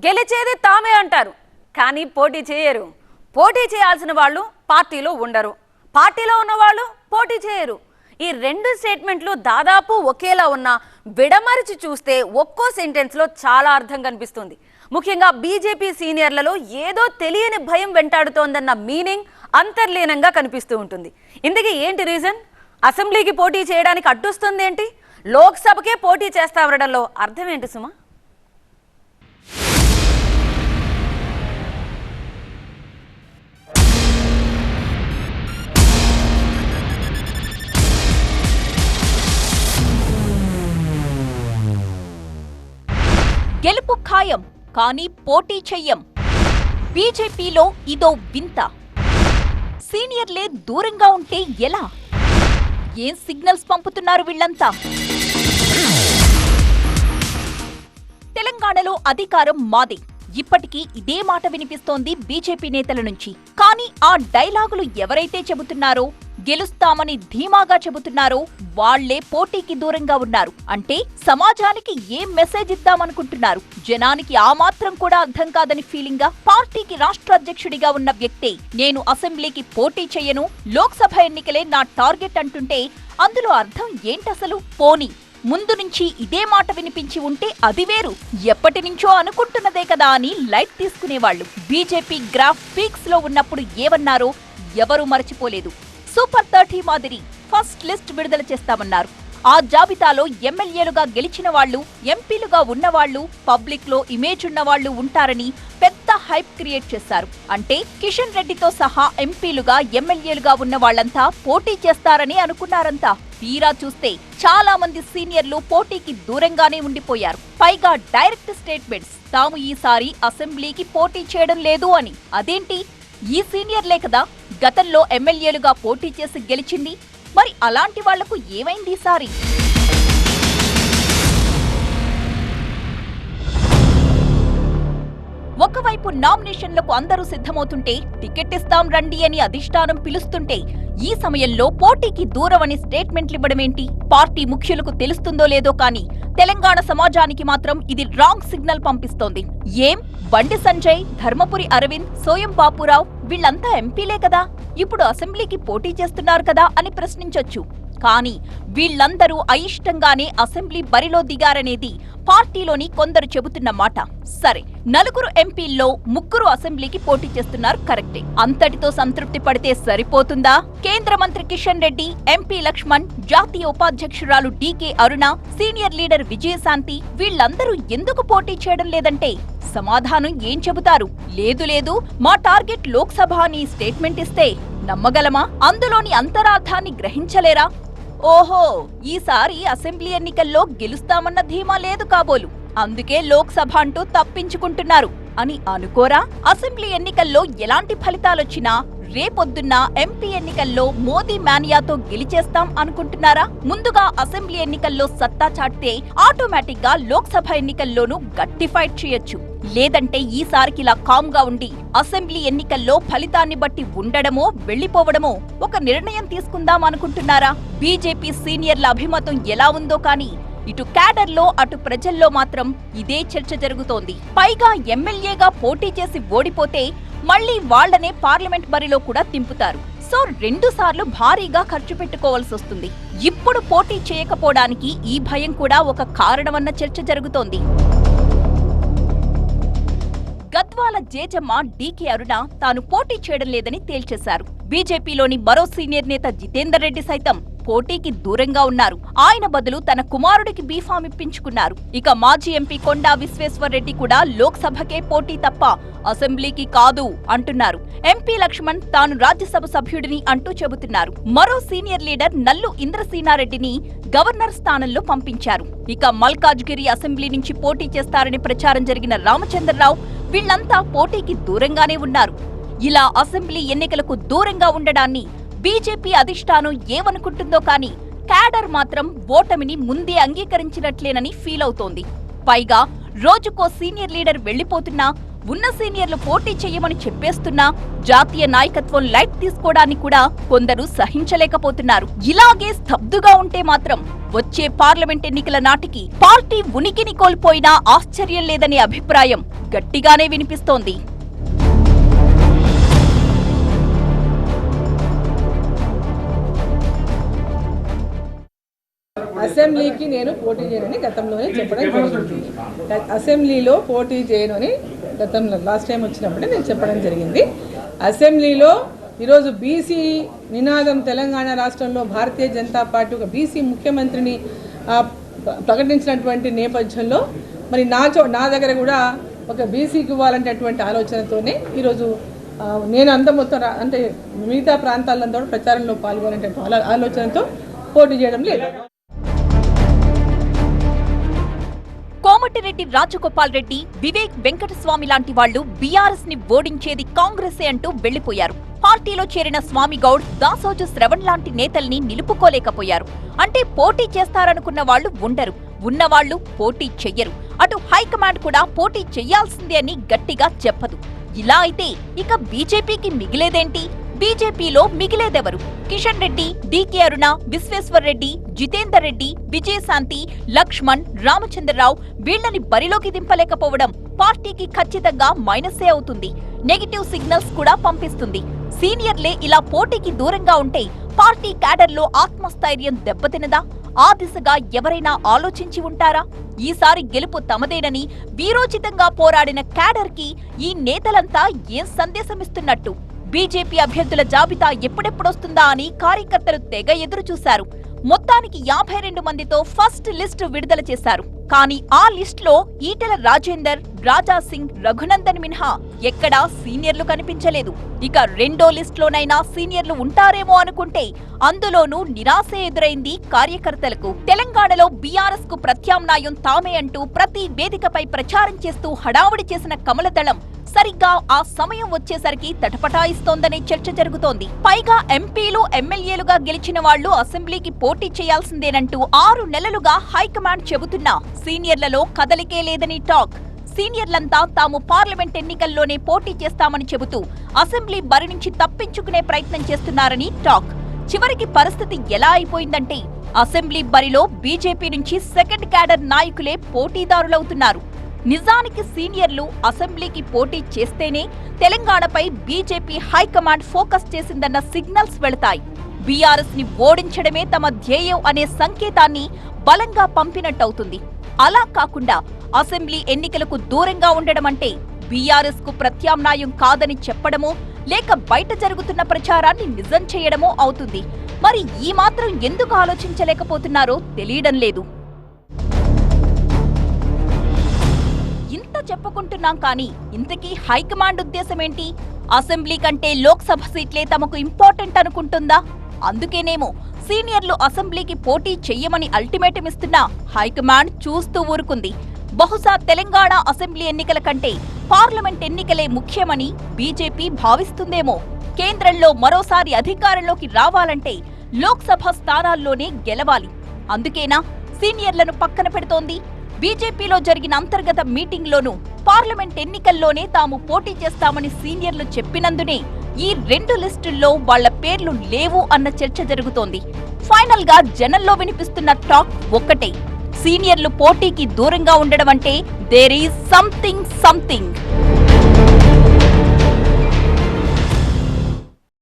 గెలిచేది తామే అంటారు, కానీ పోటీ చేయరు. పోటీ చేయాల్సిన వాళ్ళు పార్టీలో ఉండరు, పార్టీలో ఉన్న వాళ్ళు పోటీ చేయరు. ఈ రెండు స్టేట్మెంట్లు దాదాపు ఒకేలా ఉన్న విడమరిచి చూస్తే ఒక్కో సెంటెన్స్లో చాలా అర్థం కనిపిస్తుంది. ముఖ్యంగా బీజేపీ సీనియర్లలో ఏదో తెలియని భయం వెంటాడుతోందన్న మీనింగ్ అంతర్లీనంగా కనిపిస్తూ ఉంటుంది. ఇందుకు ఏంటి రీజన్? అసెంబ్లీకి పోటీ చేయడానికి అడ్డుస్తుంది ఏంటి? లోక్సభకే పోటీ చేస్తామనడంలో అర్థం ఏంటి సుమా? గెలుపు ఖాయం, కానీ పోటీ చెయ్యం. బీజేపీలో ఇదో వింత. సీనియర్లే దూరంగా ఉంటే ఎలా? ఏం సిగ్నల్స్ పంపుతున్నారు వీళ్లంతా? తెలంగాణలో అధికారం మాదే. ఇప్పటికీ ఇదే మాట వినిపిస్తోంది బీజేపీ నేతల నుంచి. కానీ ఆ డైలాగులు ఎవరైతే చెబుతున్నారో, గెలుస్తామని ధీమాగా చెబుతున్నారో వాళ్లే పోటీకి దూరంగా ఉన్నారు. అంటే సమాజానికి ఏం మెసేజ్ ఇద్దామనుకుంటున్నారు? జనానికి ఆ మాత్రం కూడా అర్థం కాదని ఫీలింగా? పార్టీకి రాష్ట్ర అధ్యక్షుడిగా ఉన్న వ్యక్తే నేను అసెంబ్లీకి పోటీ చెయ్యను, లోక్సభ ఎన్నికలే నా టార్గెట్ అంటుంటే అందులో అర్థం ఏంటసలు? పోనీ ముందు నుంచి ఇదే మాట వినిపించి ఉంటే అది వేరు. ఎప్పటి నుంచో అనుకుంటున్నదే కదా అని లైట్ తీసుకునేవాళ్లు. బీజేపీ గ్రాఫ్ పీక్స్ లో ఉన్నప్పుడు ఏమన్నారో ఎవరూ మరచిపోలేదు. సూపర్ 30 మాదిరి ఫస్ట్ లిస్ట్ విడుదల చేస్తామన్నారు. ఆ జాబితాలో ఎమ్మెల్యేలుగా గెలిచిన వాళ్లు, ఎంపీలుగా ఉన్నవాళ్లు, పబ్లిక్ లో ఇమేజ్ ఉన్నవాళ్లు ఉంటారని పెద్ద హైప్ క్రియేట్ చేశారు. అంటే కిషన్ రెడ్డితో సహా ఎంపీలుగా, ఎమ్మెల్యేలుగా ఉన్న వాళ్లంతా పోటీ చేస్తారని అనుకున్నారంతా. తీరా చూస్తే చాలా మంది సీనియర్లు పోటీకి దూరంగానే ఉండిపోయారు. పైగా డైరెక్ట్ స్టేట్మెంట్స్, తాము ఈసారి అసెంబ్లీకి పోటీ చేయడం లేదు అని. అదేంటి? ఈ సీనియర్లే కదా గతంలో ఎమ్మెల్యేలుగా పోటీ చేసి గెలిచింది. మరి అలాంటి వాళ్లకు ఏమైంది ఈసారి? ఒకవైపు నామినేషన్లకు అందరూ సిద్ధమవుతుంటే, టికెట్ ఇస్తాం రండి అని అధిష్టానం పిలుస్తుంటే, ఈ సమయంలో పోటీకి దూరమని స్టేట్మెంట్లివ్వడమేంటి? పార్టీ ముఖ్యులకు తెలుస్తుందో లేదో కానీ తెలంగాణ సమాజానికి మాత్రం ఇది రాంగ్ సిగ్నల్ పంపిస్తోంది. ఏం బండి సంజయ్, ధర్మపురి అరవింద్, సోయం బాపురావు వీళ్లంతా ఎంపీలే కదా, ఇప్పుడు అసెంబ్లీకి పోటీ చేస్తున్నారు కదా అని ప్రశ్నించొచ్చు. కానీ వీళ్లందరూ అయిష్టంగానే అసెంబ్లీ బరిలో దిగారనేది పార్టీలోని కొందరు చెబుతున్న మాట. సరే, 4 ఎంపీల్లో 3 అసెంబ్లీకి పోటీ చేస్తున్నారు, కరెక్టే. అంతటితో సంతృప్తి పడితే సరిపోతుందా? కేంద్ర మంత్రి కిషన్ రెడ్డి, ఎంపీ లక్ష్మణ్, జాతీయ ఉపాధ్యక్షురాలు డీకే అరుణ, సీనియర్ లీడర్ విజయశాంతి వీళ్లందరూ ఎందుకు పోటీ చేయడం లేదంటే సమాధానం ఏం చెబుతారు? లేదు, మా టార్గెట్ లోక్సభ అని స్టేట్మెంట్ ఇస్తే నమ్మగలమా? అందులోని అంతరార్థాన్ని గ్రహించలేరా? ఓహో, ఈసారి అసెంబ్లీ ఎన్నికల్లో గెలుస్తామన్న ధీమా లేదు కాబోలు, అందుకే లోక్సభ అంటూ తప్పించుకుంటున్నారు అని అనుకోరా? అసెంబ్లీ ఎన్నికల్లో ఎలాంటి ఫలితాలొచ్చినా రేపొద్దున్న ఎంపీ ఎన్నికల్లో మోదీ మానియాతో గెలిచేస్తాం అనుకుంటున్నారా? ముందుగా అసెంబ్లీ ఎన్నికల్లో సత్తా చాటితే ఆటోమేటిక్ గా లోక్సభ ఎన్నికల్లోనూ గట్టి ఫైట్ చేయొచ్చు. లేదంటే ఈసారికి ఇలా కామ్ గా ఉండి అసెంబ్లీ ఎన్నికల్లో ఫలితాన్ని బట్టి ఉండడమో వెళ్లిపోవడమో ఒక నిర్ణయం తీసుకుందాం అనుకుంటున్నారా? బీజేపీ సీనియర్ల అభిమతం ఎలా ఉందో కానీ ఇటు క్యాడర్లో అటు ప్రజల్లో మాత్రం ఇదే చర్చ జరుగుతోంది. పైగా ఎమ్మెల్యేగా పోటీ చేసి ఓడిపోతే మళ్లీ వాళ్లనే పార్లమెంట్ బరిలో కూడా తింపుతారు. సో 2 సార్లు భారీగా ఖర్చు పెట్టుకోవాల్సి వస్తుంది. ఇప్పుడు పోటీ చేయకపోవడానికి ఈ భయం కూడా ఒక కారణమన్న చర్చ జరుగుతోంది. గద్వాల జేజమ్మ డీకే అరుణ తాను పోటీ చేయడం లేదని తేల్చేశారు. బీజేపీలోని మరో సీనియర్ నేత జితేందర్ రెడ్డి సైతం పోటీకి దూరంగా ఉన్నారు. ఆయన బదులు తన కుమారుడికి బీఫామ్ ఇప్పించుకున్నారు. ఇక మాజీ ఎంపీ కొండా విశ్వేశ్వర్ రెడ్డి కూడా లోక్సభకే పోటీ తప్ప అసెంబ్లీకి కాదు అంటున్నారు. ఎంపీ లక్ష్మణ్ తాను రాజ్యసభ సభ్యుడిని అంటూ చెబుతున్నారు. మరో సీనియర్ లీడర్ నల్లు ఇంద్రసీనారెడ్డిని గవర్నర్ స్థానంలో పంపించారు. ఇక మల్కాజ్గిరి అసెంబ్లీ నుంచి పోటీ చేస్తారని ప్రచారం జరిగిన రామచంద్రరావు వీళ్లంతా పోటీకి దూరంగానే ఉన్నారు. ఇలా అసెంబ్లీ ఎన్నికలకు దూరంగా ఉండడాన్ని బీజేపీ అధిష్టానం ఏమనుకుంటుందో కానీ క్యాడర్ మాత్రం ఓటమిని ముందే అంగీకరించినట్లేనని ఫీల్ అవుతోంది. పైగా రోజుకో సీనియర్ లీడర్ వెళ్లిపోతున్నా ఉన్న సీనియర్లు పోటీ చేయమని చెప్పేస్తున్నా జాతీయ నాయకత్వం లైట్ తీసుకోవడాన్ని కూడా కొందరు సహించలేకపోతున్నారు. ఇలాగే స్తబ్దుగా ఉంటే మాత్రం వచ్చే పార్లమెంట్ ఎన్నికల నాటికి పార్టీ ఉనికిని కోల్పోయినా ఆశ్చర్యం లేదనే అభిప్రాయం గట్టిగానే వినిపిస్తోంది. అసెంబ్లీకి నేను పోటీ చేయనని గతంలోనే చెప్పడం జరిగింది. అసెంబ్లీలో పోటీ చేయనని గతంలో లాస్ట్ టైం వచ్చినప్పుడే నేను చెప్పడం జరిగింది. అసెంబ్లీలో ఈరోజు బీసీ నినాదం తెలంగాణ రాష్ట్రంలో భారతీయ జనతా పార్టీ ఒక బీసీ ముఖ్యమంత్రిని ప్రకటించినటువంటి నేపథ్యంలో మరి నా దగ్గర కూడా ఒక బీసీకి ఇవ్వాలనేటువంటి ఆలోచనతోనే ఈరోజు నేను అంత మొత్తం అంటే మిగతా ప్రాంతాలంతా కూడా ప్రచారంలో పాల్గొనేటువంటి ఆలోచనతో పోటీ చేయడం లేదు. కోమటిరెడ్డి రాజగోపాల్ రెడ్డి, వివేక్ వెంకటస్వామి లాంటి వాళ్లు బీఆర్ఎస్ ని ఓడించేది కాంగ్రెసే అంటూ వెళ్లిపోయారు. పార్టీలో చేరిన స్వామి గౌడ్, దాసోజు శ్రవణ్ లాంటి నేతల్ని నిలుపుకోలేకపోయారు. అంటే పోటీ చేస్తారనుకున్న వాళ్లు ఉండరు, ఉన్నవాళ్లు పోటీ చెయ్యరు. అటు హైకమాండ్ కూడా పోటీ చెయ్యాల్సిందే అని గట్టిగా చెప్పదు. ఇలా అయితే ఇక బీజేపీకి మిగిలేదేంటి? బీజేపీలో మిగిలేదెవరు? కిషన్ రెడ్డి, డీకే అరుణ, విశ్వేశ్వర్ రెడ్డి, జితేందర్ రెడ్డి, విజయశాంతి, లక్ష్మణ్, రామచంద్రరావు వీళ్లని బరిలోకి దింపలేకపోవడం పార్టీకి ఖచ్చితంగా మైనసే అవుతుంది. నెగిటివ్ సిగ్నల్స్ కూడా పంపిస్తుంది. సీనియర్లే ఇలా పోటీకి దూరంగా ఉంటే పార్టీ క్యాడర్లో ఆత్మస్థైర్యం దెబ్బతినదా? ఆ దిశగా ఎవరైనా ఆలోచించి ఉంటారా? ఈసారి గెలుపు తమదేనని వీరోచితంగా పోరాడిన క్యాడర్కి ఈ నేతలంతా ఏం సందేశమిస్తున్నట్టు? బీజేపీ అభ్యర్థుల జాబితా ఎప్పుడెప్పుడొస్తుందా అని కార్యకర్తలు తెగ ఎదురు చూశారు. మొత్తానికి 52 మందితో ఫస్ట్ లిస్ట్ విడుదల చేశారు. కానీ ఆ లిస్ట్ లో ఈటెల రాజేందర్, రాజా సింగ్, రఘునందన్ మినహా ఎక్కడా సీనియర్లు కనిపించలేదు. ఇక రెండో లిస్ట్ లోనైనా సీనియర్లు ఉంటారేమో అనుకుంటే అందులోనూ నిరాశే ఎదురైంది కార్యకర్తలకు. తెలంగాణలో బీఆర్ఎస్ కు ప్రత్యామ్నాయం తామే అంటూ ప్రతి వేదికపై ప్రచారం చేస్తూ హడావుడి చేసిన కమలదళం సరిగ్గా ఆ సమయం వచ్చేసరికి తటపటాయిస్తోందనే చర్చ జరుగుతోంది. పైగా ఎంపీలు, ఎమ్మెల్యేలుగా గెలిచిన వాళ్లు అసెంబ్లీకి పోటీ చేయాల్సిందేనంటూ 6 నెలలుగా హైకమాండ్ చెబుతున్నా సీనియర్లలో కదలికే లేదని టాక్. సీనియర్లంతా తాము పార్లమెంట్ ఎన్నికల్లోనే పోటీ చేస్తామని చెబుతూ అసెంబ్లీ బరి నుంచి తప్పించుకునే ప్రయత్నం చేస్తున్నారని టాక్. చివరికి పరిస్థితి ఎలా అయిపోయిందంటే అసెంబ్లీ బరిలో బీజేపీ నుంచి సెకండ్ క్యాడర్ నాయకులే పోటీదారులవుతున్నారు. నిజానికి సీనియర్లు అసెంబ్లీకి పోటీ చేస్తేనే తెలంగాణపై బీజేపీ హైకమాండ్ ఫోకస్ చేసిందన్న సిగ్నల్స్ వెళతాయి. బీఆర్ఎస్ ని ఓడించడమే తమ ధ్యేయం అనే సంకేతాన్ని బలంగా పంపినట్టవుతుంది. అలా కాకుండా అసెంబ్లీ ఎన్నికలకు దూరంగా ఉండడం అంటే బీఆర్ఎస్ కు ప్రత్యామ్నాయం కాదని చెప్పడమో లేక బయట జరుగుతున్న ప్రచారాన్ని నిజం చేయడమో అవుతుంది. మరి ఈ మాత్రం ఎందుకు ఆలోచించలేకపోతున్నారో తెలియడం లేదు. ఇంత చెప్పుకుంటున్నాం కానీ ఇంతకీ హైకమాండ్ ఉద్దేశమేంటి? అసెంబ్లీ కంటే లోక్సభ సీట్లే తమకు ఇంపార్టెంట్ అనుకుంటుందా? అందుకేనేమో సీనియర్లు అసెంబ్లీకి పోటీ చెయ్యమని అల్టిమేటం ఇస్తున్నా హైకమాండ్ చూస్తూ ఊరుకుంది. బహుశా తెలంగాణ అసెంబ్లీ ఎన్నికల కంటే పార్లమెంట్ ఎన్నికలే ముఖ్యమని బీజేపీ భావిస్తుందేమో. కేంద్రంలో మరోసారి అధికారంలోకి రావాలంటే లోక్సభ స్థానాల్లోనే గెలవాలి. అందుకేనా సీనియర్లను పక్కన పెడుతోంది? బీజేపీలో జరిగిన అంతర్గత మీటింగ్లోనూ పార్లమెంట్ ఎన్నికల్లోనే తాము పోటీ చేస్తామని సీనియర్లు చెప్పినందునే ఈ 2 లిస్టుల్లో వాళ్ల పేర్లు లేవు అన్న చర్చ జరుగుతోంది. ఫైనల్ గా జనంలో వినిపిస్తున్న టాక్ ఒక్కటే, సీనియర్లు పోటీకి దూరంగా ఉండడం అంటే దేర్ ఈజ్ సంథింగ్.